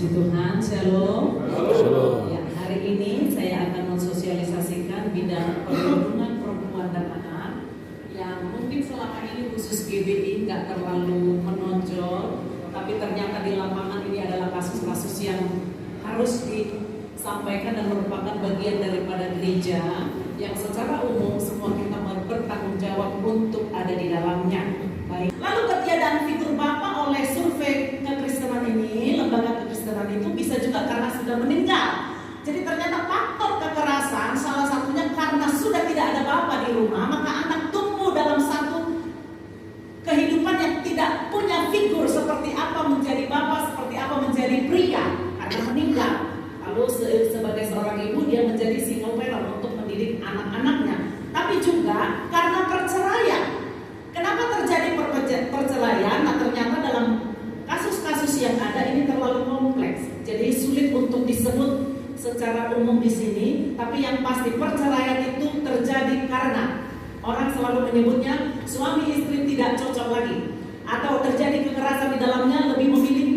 Puji Tuhan, shalom. Shalom. Ya, hari ini saya akan mensosialisasikan bidang perlindungan perempuan dan anak yang mungkin selama ini khusus GBI nggak terlalu menonjol, tapi ternyata di lapangan ini adalah kasus-kasus yang harus disampaikan dan merupakan bagian daripada gereja yang secara umum semua kita bertanggung jawab untuk ada di dalamnya. Baik. Lalu ketiadaan figur Bapak oleh survei kekristenan ini, lembaga kekristenan itu bisa juga karena sudah meninggal. Jadi ternyata faktor kekerasan salah satunya karena sudah tidak ada Bapak di rumah, maka anak tumbuh dalam satu kehidupan yang tidak punya figur seperti apa menjadi Bapak, seperti apa menjadi pria karena meninggal. Lalu sebagai seorang ibu dia menjadi single parent untuk mendidik anak-anaknya. Tapi juga karena perceraian. Kenapa terjadi perceraian? Nah, ternyata dalam kasus-kasus yang ada ini terlalu kompleks. Jadi sulit untuk disebut secara umum di sini. Tapi yang pasti perceraian itu terjadi karena orang selalu menyebutnya suami istri tidak cocok lagi, atau terjadi kekerasan di dalamnya, lebih memilih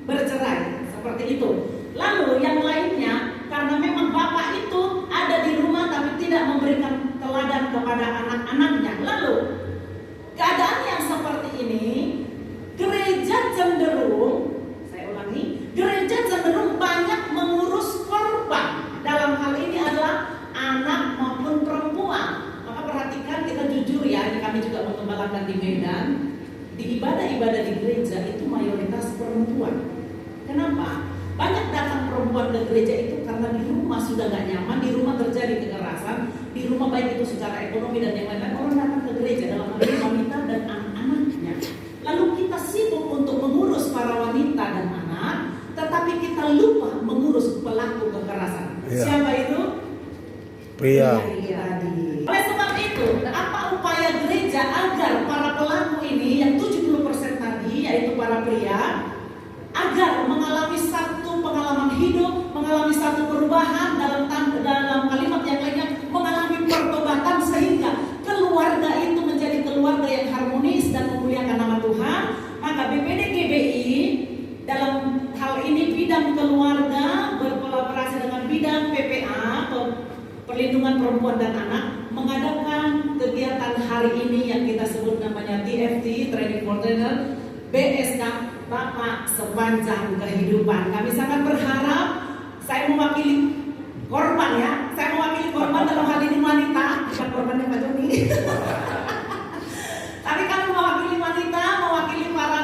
bercerai. Seperti itu. Lalu yang lainnya karena memang bapak itu ada di rumah tapi tidak memberikan teladan kepada anak-anaknya. Lalu keadaan yang seperti ini, gereja cenderung, saya ulangi, gereja cenderung banyak mengurus korban. Dalam hal ini adalah anak maupun perempuan. Maka perhatikan, kita jujur ya, ini kami juga mengembalakan di Medan. Di ibadah-ibadah di gereja itu mayoritas perempuan. Kenapa? Banyak datang perempuan ke gereja itu karena di rumah sudah gak nyaman, di rumah terjadi kekerasan, di rumah baik itu secara ekonomi dan yang lain-lain, orang datang ke gereja dalam hal ini wanita dan anak-anaknya. Lalu kita sibuk untuk mengurus para wanita dan anak, tetapi kita lupa mengurus pelaku kekerasan. Ya. Siapa itu? Pria. Oleh sebab itu, apa upaya gereja agar para pelaku ini yang 70% tadi, yaitu para pria, agar mengalami satu pengalaman hidup, mengalami satu perubahan dalam kalimat yang lainnya, mengalami pertobatan sehingga keluarga itu menjadi keluarga yang harmonis dan memuliakan nama Tuhan. Maka BPD GBI dalam hal ini bidang keluarga berkolaborasi dengan bidang PPA atau perlindungan perempuan dan anak mengadakan kegiatan hari ini yang kita sebut namanya TFT, Training for Trainer, BSK, Bapak Sepanjang Kehidupan. Kami sangat berharap, saya mewakili korban ya, saya mewakili korban dalam hal ini wanita, bukan korbannya Pak Joni. Tapi kami mewakili wanita, mewakili para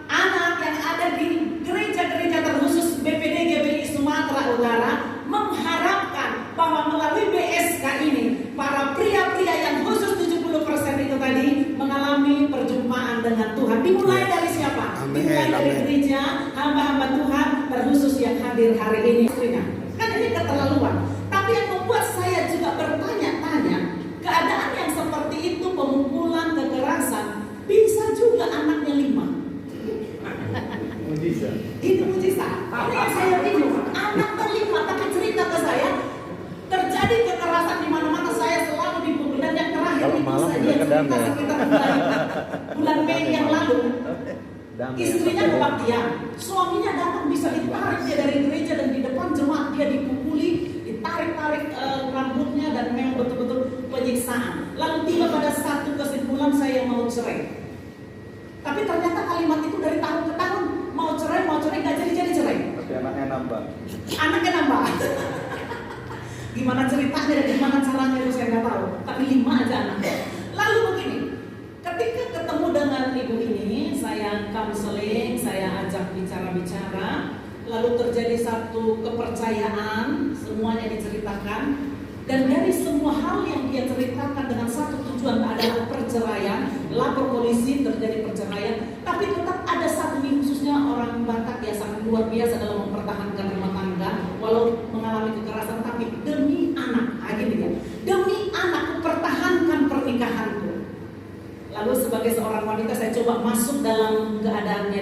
anak yang ada di gereja-gereja terkhusus BPD GBI Sumatera Utara, mengharapkan bahwa melalui BSK ini, para pria-pria yang khusus 70% itu tadi mengalami perjumpaan dengan Tuhan. Dimulai dari siapa? Dimulai dari gereja, hamba-hamba Tuhan terkhusus yang hadir hari ini. Kan ini keterlaluan. Tapi yang membuat saya juga bertanya-tanya, keadaan yang seperti itu, pemukulan, kekerasan, bisa juga anaknya 5. Mujizat. Itu mujizat. Ini yang saya bingung. Anaknya 5, tapi cerita ke saya, terjadi kekerasan di mana-mana, saya selalu dipukul. Dan yang terakhir Kalau itu malam saya udah kedam ya. sekitar bulan Mei yang lalu. Istrinya kebaktian, suaminya datang bisa ditarik dia dari gereja dan di depan jemaat dia dipukuli, ditarik-tarik rambutnya dan memang betul-betul penyiksaan. Lalu tiba pada satu kesimpulan, saya mau cerai. Tapi ternyata kalimat itu dari tahun ke tahun, mau cerai gak jadi cerai. Tapi anaknya nambah. Anaknya nambah. Gimana ceritanya dan gimana caranya itu saya nggak tahu. Tapi 5 aja anaknya. Lalu begini, ketika ketemu dengan ibu ini, saya counseling, saya ajak bicara-bicara, lalu terjadi satu kepercayaan, semuanya diceritakan, dan dari semua hal yang dia ceritakan dengan satu tujuan adalah perceraian, lapor polisi, terjadi perceraian, tapi tetap ada satu nih, khususnya orang Batak ya sangat luar biasa dalam mempertahankan rumah tangga, walau mengalami kekerasan, tapi demi anak, gini ya, demi anak pertahankan pernikahanku. Lalu sebagai seorang wanita saya coba masuk dalam keadaannya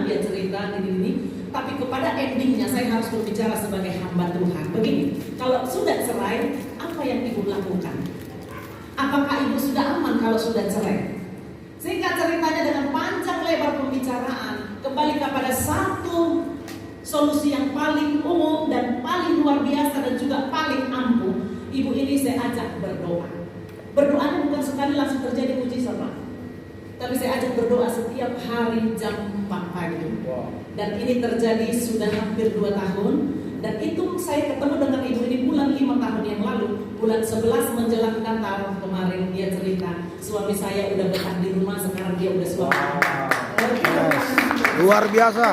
dia cerita gini. Tapi kepada endingnya saya harus berbicara sebagai hamba Tuhan. Begini, kalau sudah cerai, apa yang ibu lakukan? Apakah ibu sudah aman kalau sudah cerai? Singkat ceritanya dengan panjang lebar pembicaraan, kembali kepada satu solusi yang paling umum dan paling luar biasa dan juga paling ampuh. Ibu ini saya ajak berdoa. Berdoanya bukan sekali langsung terjadi mujizat, Pak. Tapi saya ajak berdoa setiap hari jam 4 pagi. Dan ini terjadi sudah hampir 2 tahun. Dan itu saya ketemu dengan ibu ini bulan 5 tahun yang lalu. Bulan 11 menjelang Natal kemarin dia cerita, suami saya udah betah di rumah, sekarang dia udah suami. Luar biasa.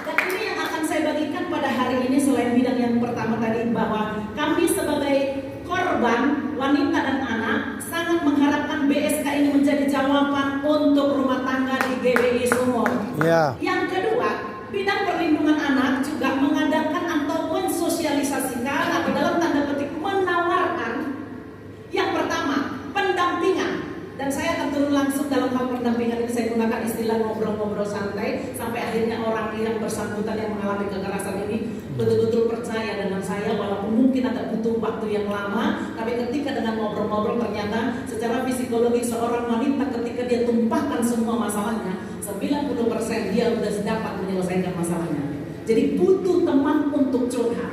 Dan ini yang akan saya bagikan pada hari ini selain bidang yang pertama tadi, bahwa kami sebagai korban wanita dan anak sangat mengharapkan BSK ini menjadi jawaban untuk rumah tangga di GBI Sumur. Ya. Yang kedua, bidang perlindungan anak juga mengadakan atau mensosialisasikan atau dalam tanda petik menawarkan yang pertama pendampingan. Dan saya akan turun langsung dalam hal pendampingan ini, saya gunakan istilah ngobrol-ngobrol santai sampai akhirnya orang yang bersangkutan yang mengalami kekerasan ini betul-betul percaya dengan saya, walaupun mungkin agak butuh waktu yang lama, tapi ketika dengan ngobrol-ngobrol ternyata secara psikologi seorang wanita ketika dia tumpahkan semua masalahnya, 90% dia sudah dapat menyelesaikan masalahnya. Jadi butuh teman untuk curhat.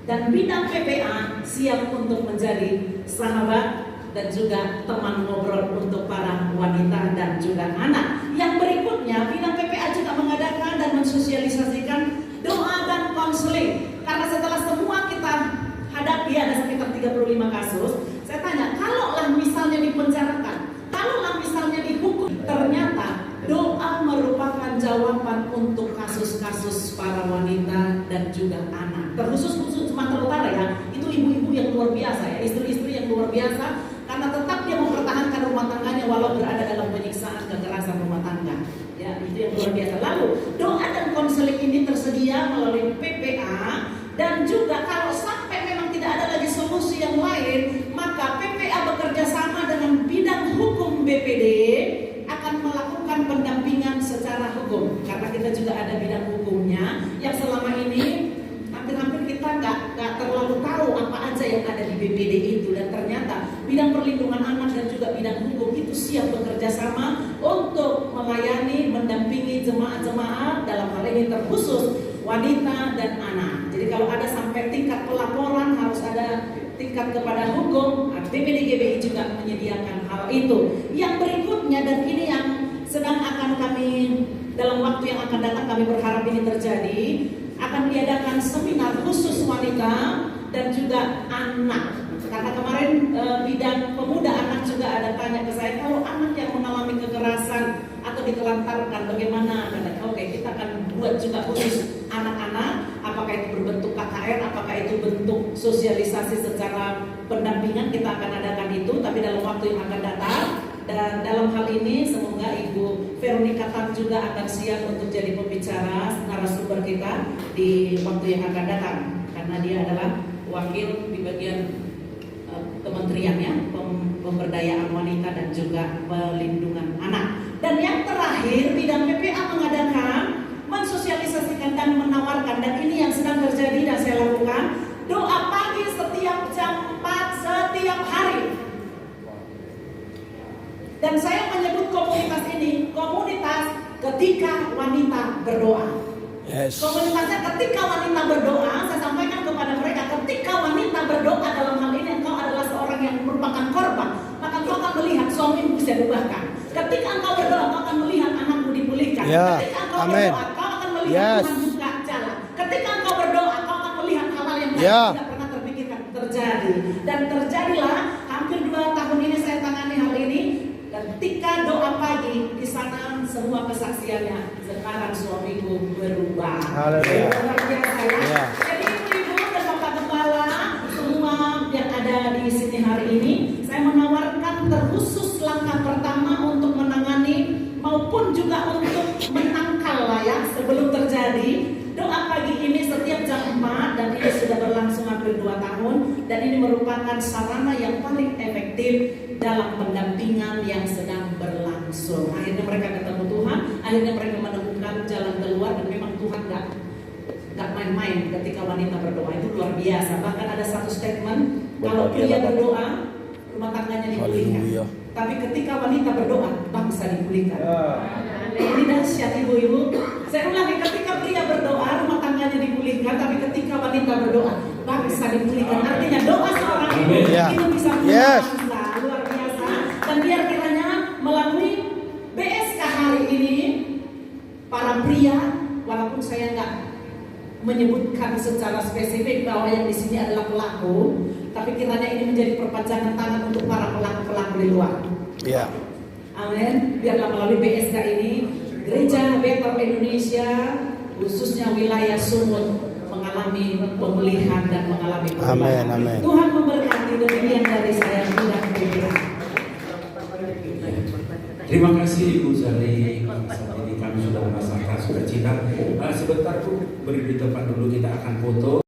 Dan bidang PPA siap untuk menjadi sahabat dan juga teman ngobrol untuk para wanita dan juga anak. Yang berikutnya, bidang PPA juga mengadakan dan mensosialisasikan doa dan konseling. Karena setelah semua kita hadapi ada sekitar 35 kasus, saya tanya, kalaulah misalnya dipenjarakan, kalaulah misalnya dihukum, ternyata doa merupakan jawaban untuk kasus-kasus para wanita dan juga anak. Terkhusus Sumatera Utara ya, itu ibu-ibu yang luar biasa ya, istri-istri yang luar biasa. Karena tetap dia mempertahankan rumah tangganya walau berada dalam penyiksaan kekerasan rumah tangga. Ya, itu yang luar biasa. Lalu doa dan konseling ini tersedia melalui PPA, dan juga kalau sampai memang tidak ada lagi solusi yang lain, maka PPA bekerja sama dengan bidang hukum BPD akan melakukan pendampingan secara hukum. Karena kita juga ada bidang hukumnya yang selama ini hampir-hampir kita nggak terlalu tahu apa aja yang ada di BPD itu, dan ternyata bidang perlindungan anak dan juga bidang hukum itu siap bekerja sama untuk melayani, mendampingi jemaah-jemaah dalam hal ini terkhusus wanita dan anak. Jadi kalau ada sampai tingkat pelaporan harus ada tingkat kepada hukum, BPD GBI juga menyediakan hal itu. Yang berikutnya, dan ini yang sedang akan kami dalam waktu yang akan datang kami berharap ini terjadi, akan diadakan seminar khusus wanita dan juga anak. Karena kemarin bidang pemuda anak juga ada tanya ke saya, kalau anak yang mengalami kekerasan atau ditelantarkan bagaimana? Oke, kita akan buat juga khusus anak-anak, apakah itu berbentuk KKR, apakah itu bentuk sosialisasi secara pendampingan, kita akan adakan itu, tapi dalam waktu yang akan datang. Dan dalam hal ini semoga Ibu Veronica Tan juga akan siap untuk jadi pembicara narasumber kita di waktu yang akan datang, karena dia adalah wakil di bagian kementeriannya, pemberdayaan wanita dan juga pelindungan anak. Dan yang terakhir, bidang PPA mengadakan, mensosialisasikan dan menawarkan, dan ini yang sedang terjadi dan saya lakukan, doa pagi setiap jam 4 setiap hari. Dan saya menyebut komunitas ini komunitas ketika wanita berdoa. Yes. Komunitasnya ketika wanita berdoa. Saya sampaikan kepada mereka, ketika wanita berdoa dalam hal ini engkau adalah seorang yang merupakan korban, maka engkau akan melihat suamimu bisa diubahkan. Ketika engkau berdoa, engkau akan melihat anakmu dipulihkan. Ya. Ketika engkau Amin. berdoa, engkau akan melihat Tuhan buka jalan. Ketika engkau berdoa, engkau akan melihat hal-hal yang tidak pernah terpikirkan terjadi. Dan terjadilah hampir 2 tahun ini saya tangani hal ini. Ketika doa pagi di sana semua kesaksiannya, sekarang suamiku berubah. Haleluya. Ya. Jadi ibu-ibu dan bapak kepala semua yang ada di sini hari ini, saya menawarkan terkhusus langkah pertama untuk menangani maupun juga untuk menangkal lah ya sebelum terjadi. Doa pagi ini setiap jam 4 dan ini sudah berlangsung hampir 2 tahun, dan ini merupakan sarana yang paling efektif dalam pendampingan yang sedang berlangsung. Akhirnya mereka ketemu Tuhan, akhirnya mereka menemukan jalan keluar, dan memang Tuhan gak main-main ketika wanita berdoa, itu luar biasa. Bahkan ada satu statement, kalau pria berdoa rumah tangganya dipulihkan, tapi ketika wanita berdoa bangsa dipulihkan. Ini dahsyat ibu-ibu. Saya ulangi, ketika pria berdoa rumah tangganya dipulihkan, tapi ketika wanita berdoa, bangsa dipulihkan. Artinya doa seorang ibu Ya. itu bisa Yes. bangsa, luar biasa. Dan biar kiranya melalui BSK hari ini, para pria, walaupun saya nggak menyebutkan secara spesifik bahwa yang di sini adalah pelaku, tapi kiranya ini menjadi perpanjangan tangan untuk para pelaku-pelaku di luar. Ya. Amin. Biarlah melalui BSK ini, Gereja Betel Indonesia, khususnya wilayah Sumut, mengalami pemulihan dan mengalami perubahan. Amin, amin. Tuhan memberkati. Demikian dari saya, Bunda Putri. Terima kasih Ibu Zali. Saat ini kami sudah merasakan sukacita. Sebentar Bu, beri di tempat dulu, kita akan foto.